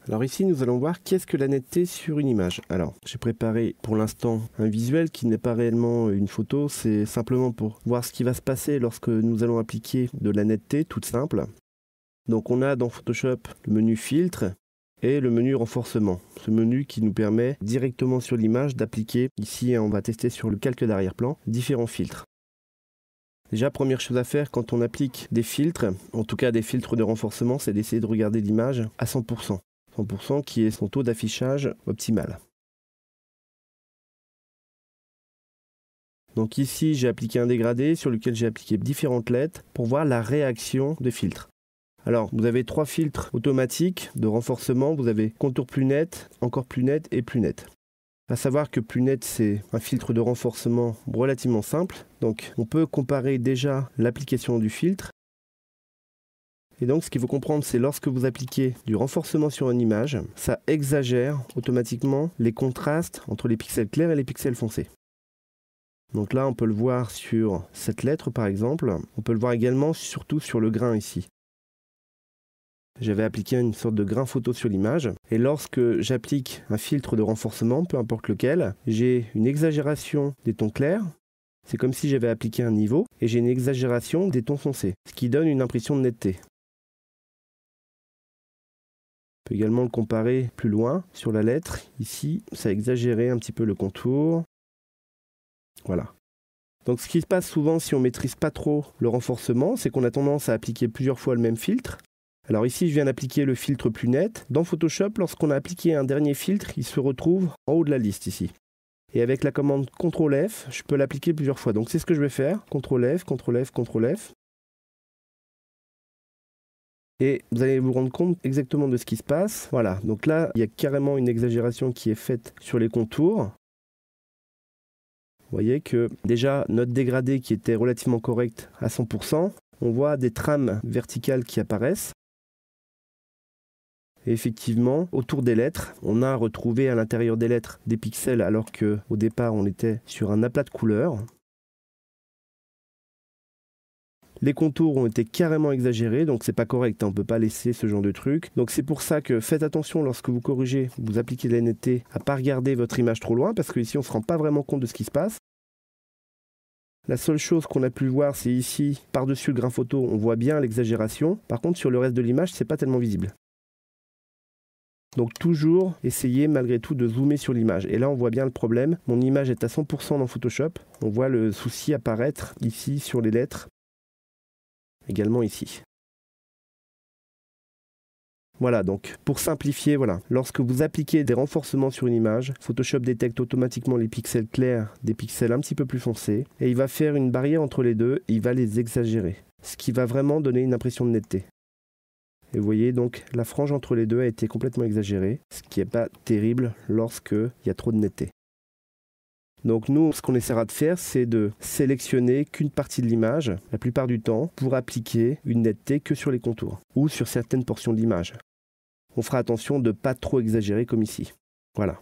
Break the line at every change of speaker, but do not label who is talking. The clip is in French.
Alors ici, nous allons voir qu'est-ce que la netteté sur une image. Alors, j'ai préparé pour l'instant un visuel qui n'est pas réellement une photo, c'est simplement pour voir ce qui va se passer lorsque nous allons appliquer de la netteté, toute simple. Donc on a dans Photoshop le menu filtre et le menu renforcement. Ce menu qui nous permet directement sur l'image d'appliquer, ici on va tester sur le calque d'arrière-plan, différents filtres. Déjà, première chose à faire quand on applique des filtres, en tout cas des filtres de renforcement, c'est d'essayer de regarder l'image à 100%. 100% qui est son taux d'affichage optimal. Donc ici, j'ai appliqué un dégradé sur lequel j'ai appliqué différentes lettres pour voir la réaction des filtres. Alors, vous avez 3 filtres automatiques de renforcement. Vous avez contour plus net, encore plus net et plus net. À savoir que plus net, c'est un filtre de renforcement relativement simple. Donc, on peut comparer déjà l'application du filtre. Et donc, ce qu'il faut comprendre, c'est lorsque vous appliquez du renforcement sur une image, ça exagère automatiquement les contrastes entre les pixels clairs et les pixels foncés. Donc là, on peut le voir sur cette lettre, par exemple. On peut le voir également, surtout sur le grain ici. J'avais appliqué une sorte de grain photo sur l'image. Et lorsque j'applique un filtre de renforcement, peu importe lequel, j'ai une exagération des tons clairs. C'est comme si j'avais appliqué un niveau. Et j'ai une exagération des tons foncés, ce qui donne une impression de netteté. On peut également le comparer plus loin sur la lettre. Ici, ça a exagéré un petit peu le contour. Voilà. Donc ce qui se passe souvent si on ne maîtrise pas trop le renforcement, c'est qu'on a tendance à appliquer plusieurs fois le même filtre. Alors ici, je viens d'appliquer le filtre plus net. Dans Photoshop, lorsqu'on a appliqué un dernier filtre, il se retrouve en haut de la liste ici. Et avec la commande CTRL F, je peux l'appliquer plusieurs fois. Donc c'est ce que je vais faire. CTRL F, CTRL F, CTRL F. Et vous allez vous rendre compte exactement de ce qui se passe. Voilà, donc là, il y a carrément une exagération qui est faite sur les contours. Vous voyez que déjà, notre dégradé qui était relativement correct à 100%, on voit des trames verticales qui apparaissent. Et effectivement, autour des lettres, on a retrouvé à l'intérieur des lettres des pixels alors qu'au départ, on était sur un aplat de couleurs. Les contours ont été carrément exagérés, donc c'est pas correct, on ne peut pas laisser ce genre de truc. Donc c'est pour ça que faites attention lorsque vous corrigez, vous appliquez de la netteté, à ne pas regarder votre image trop loin, parce qu'ici on ne se rend pas vraiment compte de ce qui se passe. La seule chose qu'on a pu voir, c'est ici, par-dessus le grain photo, on voit bien l'exagération. Par contre, sur le reste de l'image, c'est pas tellement visible. Donc toujours essayez malgré tout de zoomer sur l'image. Et là, on voit bien le problème. Mon image est à 100% dans Photoshop. On voit le souci apparaître ici sur les lettres. Également ici. Voilà, donc pour simplifier, voilà, lorsque vous appliquez des renforcements sur une image, Photoshop détecte automatiquement les pixels clairs des pixels un petit peu plus foncés et il va faire une barrière entre les deux et il va les exagérer, ce qui va vraiment donner une impression de netteté. Et vous voyez donc la frange entre les deux a été complètement exagérée, ce qui n'est pas terrible lorsqu'il y a trop de netteté. Donc nous, ce qu'on essaiera de faire, c'est de sélectionner qu'une partie de l'image, la plupart du temps, pour appliquer une netteté que sur les contours, ou sur certaines portions de l'image. On fera attention de ne pas trop exagérer comme ici. Voilà.